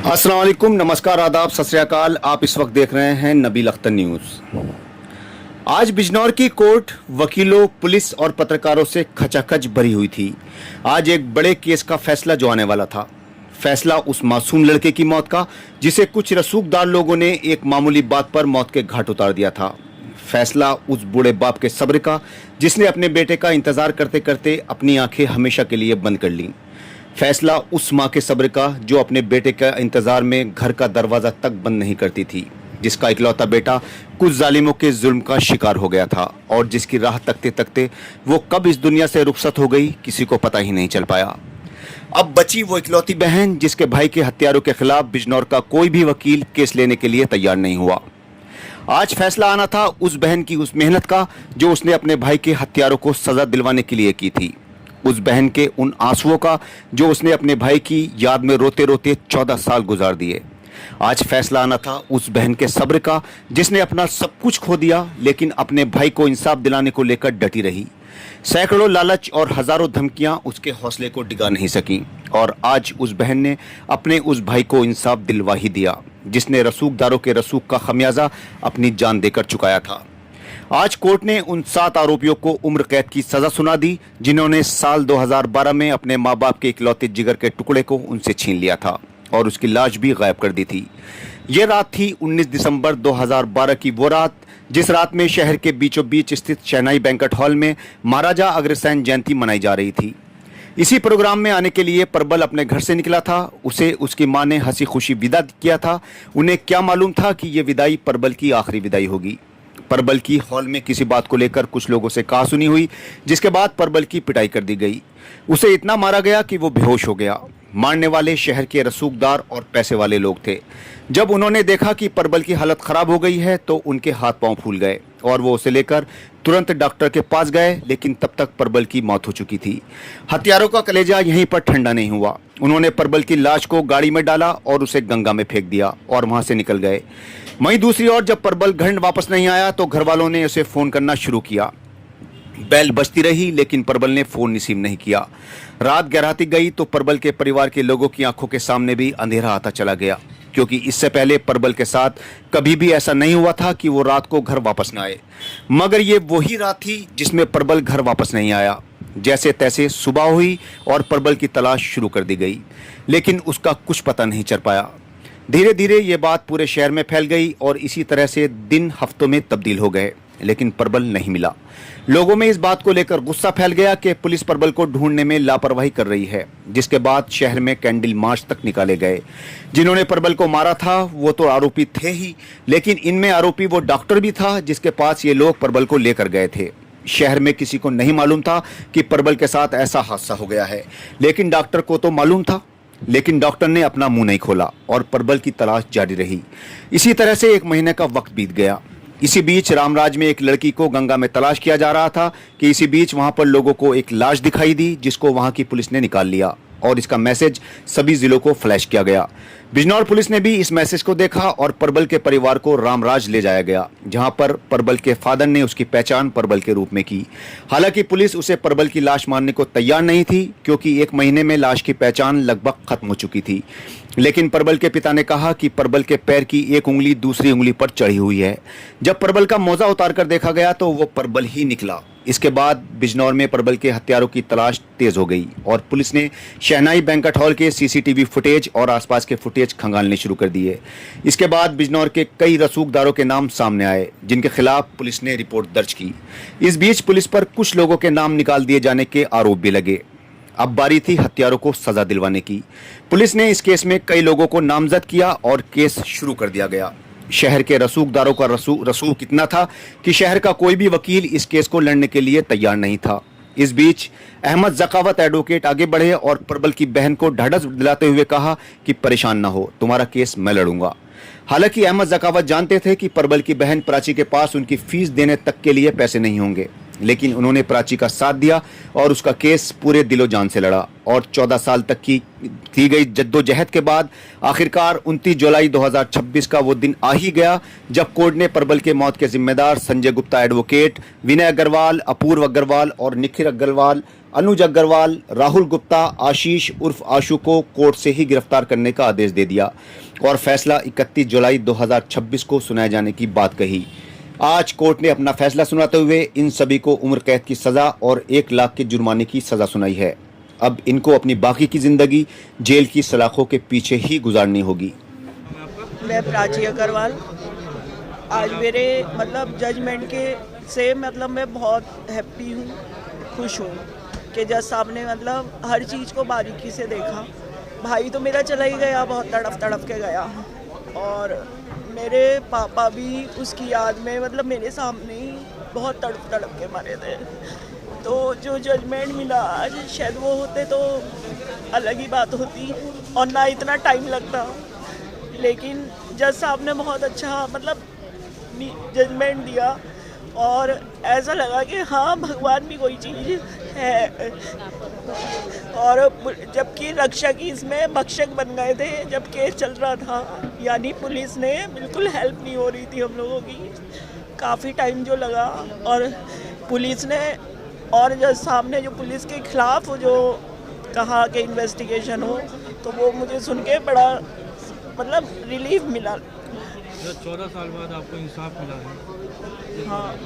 अस्सलाम वालेकुम, नमस्कार, आदाब, सत श्री अकाल। आप इस वक्त देख रहे हैं नबील अख्तर न्यूज़। आज बिजनौर की कोर्ट वकीलों, पुलिस और पत्रकारों से खचाखच भरी हुई थी। आज एक बड़े केस का फैसला जो आने वाला था, फैसला उस मासूम लड़के की मौत का जिसे कुछ रसूखदार लोगों ने एक मामूली बात पर मौत के घाट उतार दिया था। फैसला उस बूढ़े बाप के सब्र का जिसने अपने बेटे का इंतजार करते करते अपनी आंखें हमेशा के लिए बंद कर लीं। फैसला उस माँ के सब्र का जो अपने बेटे के इंतजार में घर का दरवाजा तक बंद नहीं करती थी, जिसका इकलौता बेटा कुछ जालिमों के जुल्म का शिकार हो गया था और जिसकी राह तकते तकते वो कब इस दुनिया से रुखसत हो गई किसी को पता ही नहीं चल पाया। अब बची वो इकलौती बहन जिसके भाई के हत्यारों के खिलाफ बिजनौर का कोई भी वकील केस लेने के लिए तैयार नहीं हुआ। आज फैसला आना था उस बहन की उस मेहनत का जो उसने अपने भाई के हत्यारों को सजा दिलवाने के लिए की थी, उस बहन के उन आंसुओं का जो उसने अपने भाई की याद में रोते रोते 14 साल गुजार दिए। आज फैसला आना था उस बहन के सब्र का जिसने अपना सब कुछ खो दिया लेकिन अपने भाई को इंसाफ दिलाने को लेकर डटी रही। सैकड़ों लालच और हजारों धमकियां उसके हौसले को डिगा नहीं सकीं और आज उस बहन ने अपने उस भाई को इंसाफ दिलवा ही दिया जिसने रसूखदारों के रसूख का खमियाजा अपनी जान देकर चुकाया था। आज कोर्ट ने उन 7 आरोपियों को उम्र कैद की सजा सुना दी जिन्होंने साल 2012 में अपने माँ बाप के इकलौते जिगर के टुकड़े को उनसे छीन लिया था और उसकी लाश भी गायब कर दी थी। ये रात थी 19 दिसंबर 2012 की, वो रात जिस रात में शहर के बीचों बीच स्थित शहनाई बैंक्वेट हॉल में महाराजा अग्रसेन जयंती मनाई जा रही थी। इसी प्रोग्राम में आने के लिए परबल अपने घर से निकला था। उसे उसकी मां ने हंसी खुशी विदा किया था। उन्हें क्या मालूम था कि यह विदाई परबल की आखिरी विदाई होगी। परबल की हॉल में किसी बात को लेकर कुछ लोगों से कहासुनी हुई जिसके बाद परबल की पिटाई कर दी गई। उसे इतना मारा गया कि वो बेहोश हो गया। मारने वाले शहर के रसूखदार और पैसे वाले लोग थे। जब उन्होंने देखा कि परबल की हालत खराब हो गई है तो उनके हाथ पांव फूल गए और वो उसे लेकर तुरंत डॉक्टर के पास गए, लेकिन तब तक परबल की मौत हो चुकी थी। हत्यारों का कलेजा यहीं पर ठंडा नहीं हुआ। उन्होंने परबल की लाश को गाड़ी में डाला और उसे गंगा में फेंक दिया और वहां से निकल गए। वहीं दूसरी ओर जब परबल घर वापस नहीं आया तो घर वालों ने उसे फोन करना शुरू किया। बेल बजती रही लेकिन परबल ने फोन रिसीव नहीं किया। रात गहराती गई तो परबल के परिवार के लोगों की आंखों के सामने भी अंधेरा आता चला गया, क्योंकि इससे पहले परबल के साथ कभी भी ऐसा नहीं हुआ था कि वो रात को घर वापस न आए। मगर ये वही रात थी जिसमें परबल घर वापस नहीं आया। जैसे तैसे सुबह हुई और परबल की तलाश शुरू कर दी गई, लेकिन उसका कुछ पता नहीं चल पाया। धीरे धीरे ये बात पूरे शहर में फैल गई और इसी तरह से दिन हफ्तों में तब्दील हो गए, लेकिन परबल नहीं मिला। लोगों में इस बात को लेकर गुस्सा फैल गया कि पुलिस परबल को ढूंढने में लापरवाही कर रही है, जिसके बाद शहर में कैंडल मार्च तक निकाले गए। जिन्होंने परबल को मारा था वो तो आरोपी थे ही, लेकिन इनमें आरोपी वो डॉक्टर भी था जिसके पास ये लोग परबल को लेकर गए थे। शहर में किसी को नहीं मालूम था कि परबल के साथ ऐसा हादसा हो गया है, लेकिन डॉक्टर को तो मालूम था। लेकिन डॉक्टर ने अपना मुंह नहीं खोला और परबल की तलाश जारी रही। इसी तरह से 1 महीने का वक्त बीत गया। इसी बीच रामराज में एक लड़की को गंगा में तलाश किया जा रहा था कि इसी बीच वहां पर लोगों को एक लाश दिखाई दी जिसको वहां की पुलिस ने निकाल लिया और इसका मैसेज सभी जिलों को फ्लैश किया गया। बिजनौर पुलिस ने भी इस मैसेज को देखा और परबल के परिवार को रामराज ले जाया गया, जहां पर परबल के फादर ने उसकी पहचान परबल के रूप में की। हालांकि पुलिस उसे परबल की लाश मानने को तैयार नहीं थी, क्योंकि 1 महीने में लाश की पहचान लगभग खत्म हो चुकी थी। लेकिन परबल के पिता ने कहा कि परबल के पैर की एक उंगली दूसरी उंगली पर चढ़ी हुई है। जब परबल का मोजा उतार कर देखा गया तो वो परबल ही निकला। इसके बाद बिजनौर में परबल के हत्यारों की तलाश तेज हो गई और पुलिस ने शहनाई बैंक्वेट हॉल के सीसीटीवी फुटेज और आसपास के फुटेज खंगालने शुरू कर दिए। इसके बाद बिजनौर के कई रसूखदारों के नाम सामने आए जिनके खिलाफ पुलिस ने रिपोर्ट दर्ज की। इस बीच पुलिस पर कुछ लोगों के नाम निकाल दिए जाने के आरोप भी लगे। अब बारी थी हत्यारों को सजा दिलवाने की। पुलिस ने इस केस में कई लोगों को नामजद किया और केस शुरू कर दिया गया। शहर के रसूखदारों का रसूख इतना था कि शहर का कोई भी वकील इस केस को लड़ने के लिए तैयार नहीं था। इस बीच अहमद ज़कावत एडवोकेट आगे बढ़े और परबल की बहन को ढाढ़स दिलाते हुए कहा कि परेशान ना हो, तुम्हारा केस मैं लड़ूंगा। हालांकि अहमद ज़कावत जानते थे कि परबल की बहन प्राची के पास उनकी फीस देने तक के लिए पैसे नहीं होंगे, लेकिन उन्होंने प्राची का साथ दिया और उसका केस पूरे दिलो जान से लड़ा और 14 साल तक की गई जद्दोजहद के बाद आखिरकार 29 जुलाई 2026 का वो दिन आ ही गया जब कोर्ट ने परबल के मौत के जिम्मेदार संजय गुप्ता एडवोकेट, विनय अग्रवाल, अपूर्व अग्रवाल और निखिल अग्रवाल अनुज अग्रवाल, राहुल गुप्ता, आशीष उर्फ आशु को कोर्ट से ही गिरफ्तार करने का आदेश दे दिया और फैसला 31 जुलाई 2026 को सुनाए जाने की बात कही। आज कोर्ट ने अपना फैसला सुनाते हुए इन सभी को उम्र कैद की सजा और 1 लाख के जुर्माने की सजा सुनाई है। अब इनको अपनी बाकी की जिंदगी जेल की सलाखों के पीछे ही गुजारनी होगी। मैं प्राची अग्रवाल, आज मेरे जजमेंट के से मैं बहुत हैप्पी हूँ, खुश हूँ कि जज साहब ने हर चीज़ को बारीकी से देखा। भाई तो मेरा चला ही गया, बहुत तड़प के गया, और मेरे पापा भी उसकी याद में मेरे सामने ही बहुत तड़प के मरे थे। तो जो जजमेंट मिला आज, शायद वो होते तो अलग ही बात होती और ना इतना टाइम लगता, लेकिन जज साहब ने बहुत अच्छा जजमेंट दिया और ऐसा लगा कि हाँ, भगवान भी कोई चीज़ है। और जबकि रक्षक इसमें भक्षक बन गए थे जब केस चल रहा था, यानी पुलिस ने बिल्कुल हेल्प नहीं हो रही थी हम लोगों की, काफ़ी टाइम जो लगा। और पुलिस ने और जज साहब ने जो पुलिस के खिलाफ जो कहा कि इन्वेस्टिगेशन हो, तो वो मुझे सुन के बड़ा रिलीफ मिला। 14 साल बाद आपको इंसाफ मिला है। हाँ,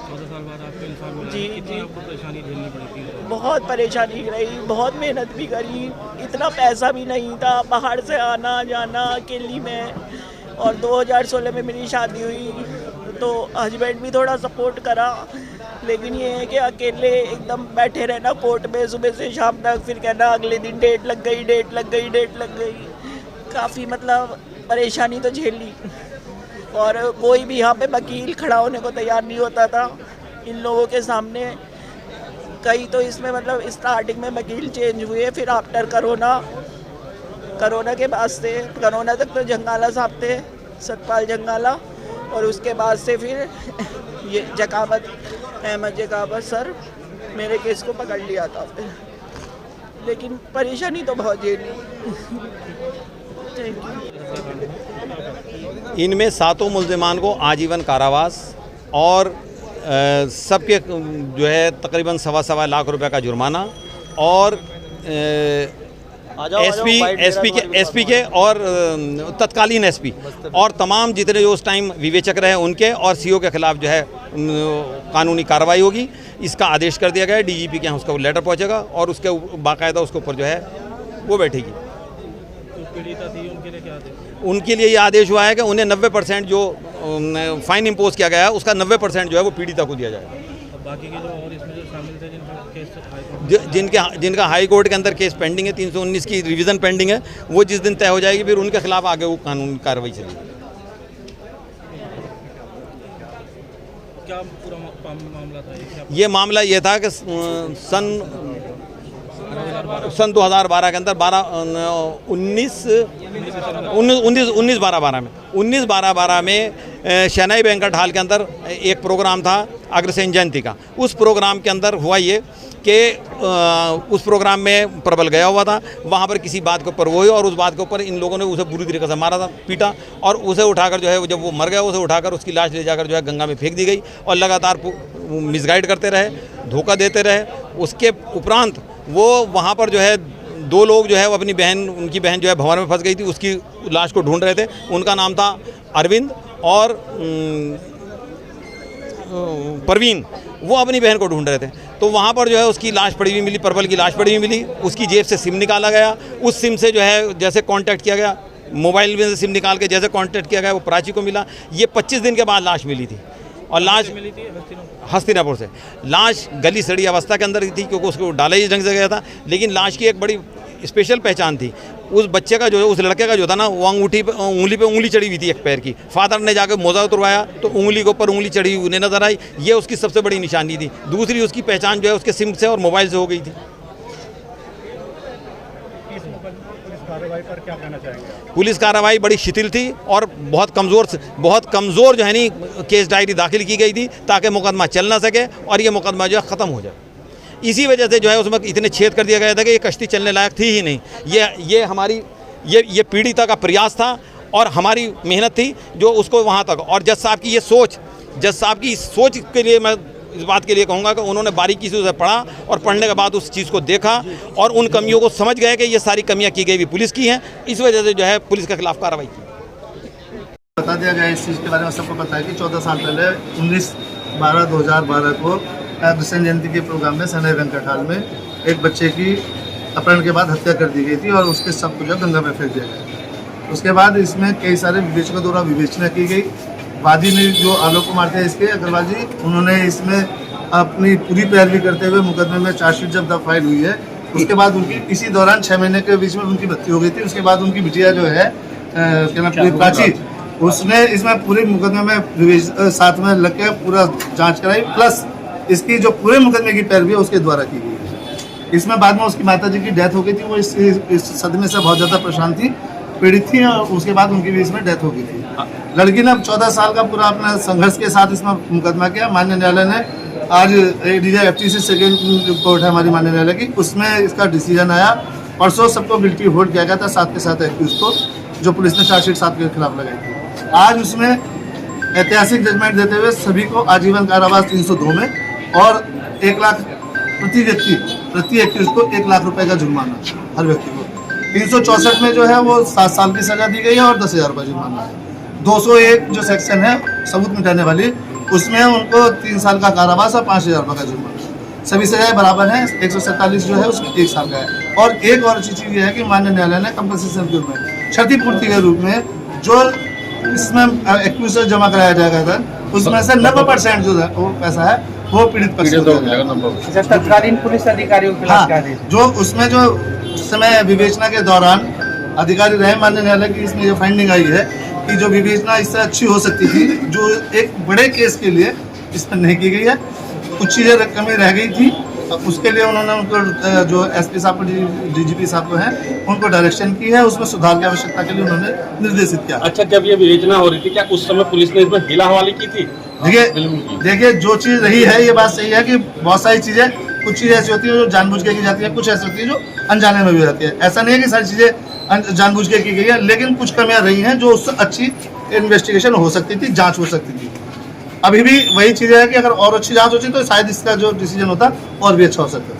14 साल बाद आपको इंसाफ मिला जी, है। कितनी जी। आपको परेशानी झेलनी पड़ी थी? बहुत परेशानी रही, बहुत मेहनत भी करी, इतना पैसा भी नहीं था, बाहर से आना जाना अकेली में। और 2016 में मेरी शादी हुई तो हस्बैंड भी थोड़ा सपोर्ट करा, लेकिन ये है कि अकेले एकदम बैठे रहना कोर्ट में सुबह से शाम तक, फिर कहना अगले दिन डेट लग गई। काफ़ी परेशानी तो झेली, और कोई भी यहाँ पे वकील खड़ा होने को तैयार नहीं होता था इन लोगों के सामने। कई तो इसमें स्टार्टिंग में वकील चेंज हुए, फिर आफ्टर करोना के बाद से, करोना तक तो जंगाला साहब थे, सतपाल जंगाला, और उसके बाद से फिर ये अहमद जकावत सर मेरे केस को पकड़ लिया था फिर, लेकिन परेशानी तो बहुत झेली। इनमें 7 मुल्ज़िमान को आजीवन कारावास और सबके जो है तकरीबन 1.25 लाख रुपए का जुर्माना और एसपी के और तत्कालीन एसपी और तमाम जितने जो उस टाइम विवेचक रहे उनके और सीओ के खिलाफ जो है कानूनी कार्रवाई होगी। इसका आदेश कर दिया गया है। डीजीपी के यहाँ उसका लेटर पहुँचेगा और उसके बाकायदा उसके ऊपर जो है वो बैठेगी। पीड़िता थी, उनके लिए क्या आदेश? उनके लिए ये आदेश हुआ है कि उन्हें 90% जो फाइन इम्पोज किया गया है उसका 90% जो है वो पीड़िता को दिया जाएगा। बाकी के जो और इसमें जो शामिल थे जिनका हाई कोर्ट के अंदर केस पेंडिंग है, 319 की रिवीजन पेंडिंग है, वो जिस दिन तय हो जाएगी फिर उनके खिलाफ आगे वो कानूनी कार्रवाई चलेगी। क्या पूरा मामला था ये मामला ये था कि सन 2012 के अंदर 19-12 में शहनाई बैंक्वेट हॉल के अंदर एक प्रोग्राम था अग्रसेन जयंती का। उस प्रोग्राम के अंदर हुआ ये कि उस प्रोग्राम में प्रबल गया हुआ था, वहाँ पर किसी बात के ऊपर वो हुई और उस बात के ऊपर इन लोगों ने उसे बुरी तरीके से मारा था, पीटा, और उसे उठाकर जो है जब वो मर गया उसे उठाकर उसकी लाश ले जाकर जो है गंगा में फेंक दी गई और लगातार मिसगाइड करते रहे, धोखा देते रहे। उसके उपरांत वो वहाँ पर जो है 2 लोग जो है वो अपनी बहन, उनकी बहन जो है भंवर में फंस गई थी, उसकी लाश को ढूंढ रहे थे। उनका नाम था अरविंद और परवीन, वो अपनी बहन को ढूंढ रहे थे। तो वहाँ पर जो है उसकी लाश पड़ी हुई मिली, प्रबल की लाश पड़ी हुई मिली। उसकी जेब से सिम निकाला गया, उस सिम से जो है जैसे कांटेक्ट किया गया, मोबाइल में से सिम निकाल के जैसे कांटेक्ट किया गया वो प्राची को मिला। ये 25 दिन के बाद लाश मिली थी और लाश मिली थी हस्तिनापुर से। लाश गली सड़ी अवस्था के अंदर थी क्योंकि उसको डाला ही ढंग से गया था, लेकिन लाश की एक बड़ी स्पेशल पहचान थी। उस बच्चे का जो है, उस लड़के का जो था ना, वो उंगली पे उंगली चढ़ी हुई थी एक पैर की। फादर ने जाकर मोजा उतरवाया तो उंगली के ऊपर उंगली चढ़ी हुई उन्हें नजर आई। ये उसकी सबसे बड़ी निशानी थी। दूसरी उसकी पहचान जो है उसके सिम से और मोबाइल से हो गई थी। पुलिस कार्रवाई बड़ी शिथिल थी और बहुत कमज़ोर जो है नी केस डायरी दाखिल की गई थी ताकि मुकदमा चल ना सके और ये मुकदमा जो है ख़त्म हो जाए। इसी वजह से जो है उसमें इतने छेद कर दिया गया था कि ये कश्ती चलने लायक थी ही नहीं। ये हमारी ये पीड़िता का प्रयास था और हमारी मेहनत थी जो उसको वहाँ तक, और जज साहब की सोच के लिए मैं इस बात के लिए कहूँगा कि उन्होंने बारीकी से उसे पढ़ा और पढ़ने के बाद उस चीज़ को देखा और उन कमियों को समझ गए कि ये सारी कमियाँ की गई भी पुलिस की हैं, इस वजह से जो है पुलिस के खिलाफ कार्रवाई की। बता दिया गया इस चीज़ के बारे में सबको पता है कि 14 साल पहले 19/12/2012 को कृष्ण जयंती के प्रोग्राम में सनाई वेंकट हॉल में एक बच्चे की अपहरण के बाद हत्या कर दी गई थी और उसके सब को जो गंगा में फेंक दिया गया। उसके बाद इसमें कई सारे विवेचकों द्वारा विवेचना की गई। वादी ने जो आरोप कुमार थे इसके अग्रवाल जी, उन्होंने इसमें अपनी पूरी पैरवी करते हुए मुकदमे में चार्जशीट जब तक फाइल हुई है, उसके बाद उनकी इसी दौरान 6 महीने के बीच में उनकी मृत्यु हो गई थी। उसके बाद उनकी बिटिया जो है क्या नाम पूरी प्राची, उसने इसमें पूरे मुकदमे में साथ में लग के पूरा जांच कराई, प्लस इसकी जो पूरे मुकदमे की पैरवी है उसके द्वारा की गई है। इसमें बाद में उसकी माता जी की डेथ हो गई थी। वो इस सदमे से बहुत ज़्यादा परेशान थी, पीड़ित थी और उसके बाद उनकी भी इसमें डेथ हो गई थी। लड़की ने 14 साल का पूरा अपना संघर्ष के साथ इसमें मुकदमा किया। माननीय न्यायालय ने आज FTC सेकेंड कोर्ट है हमारी माननीय न्यायालय की, उसमें इसका डिसीजन आया। परसों सबको गिल्टी होल्ड किया गया था, साथ के साथ एक्यूज को, जो पुलिस ने चार्जशीट 7 के खिलाफ लगाई थी। आज उसमें ऐतिहासिक जजमेंट देते हुए सभी को आजीवन कारावास 302 में और 1 लाख प्रति एक्यूज को 1 लाख रुपए का जुर्माना हर व्यक्ति को। 364 में जो है वो 7 साल की सजा दी गई है और 10,000 रुपये जुर्माना है। 201 जो सेक्शन है सबूत मिटाने वाली, उसमें उनको 3 साल का कारावास और 5,000 रुपये का जुर्माना। सभी सजाएं बराबर हैं। 147 जो है उसमें 1 साल का है। और एक और अच्छी चीज़ ये है कि माननीय न्यायालय ने कंपनसेशन के रूप में, क्षतिपूर्ति के रूप में जो इसमें एक्यूज से जमा कराया जाएगा था, उसमें से 90% जो है वो पैसा है वो पीड़ित पक्ष को जाएगा। तत्कालीन पुलिस अधिकारियों के खिलाफ क्या देते? जो उसमें जो उस समय विवेचना के दौरान अधिकारी रहे माननीय न्यायालय की, इसमें जो फाइंडिंग आई है कि जो विवेचना इससे अच्छी हो सकती थी, जो एक बड़े केस के लिए इसमें नहीं की गई है, कुछ चीज़ें कमी रह गई थी। उसके लिए उन्होंने उनको जो SP साहब DGP साहब को हैं उनको डायरेक्शन की है, उसमें सुधार की आवश्यकता के लिए उन्होंने निर्देशित किया। अच्छा, जब ये विवेचना हो रही थी क्या उस समय पुलिस ने इसमें हिला हवाली की थी? देखिए जो चीज़ रही है ये बात सही है कि बहुत सारी चीज़ें, कुछ चीज़ें ऐसी होती है जो जानबूझ के की जाती है, कुछ ऐसी होती है जो अनजाने में भी रहती है। ऐसा नहीं है कि सारी चीज़ें जानबूझ के की गई है, लेकिन कुछ कमियां रही हैं जो उससे अच्छी इन्वेस्टिगेशन हो सकती थी, जांच हो सकती थी। अभी भी वही चीज़ है कि अगर और अच्छी जांच होती तो शायद इसका जो डिसीजन होता और भी अच्छा हो सकता।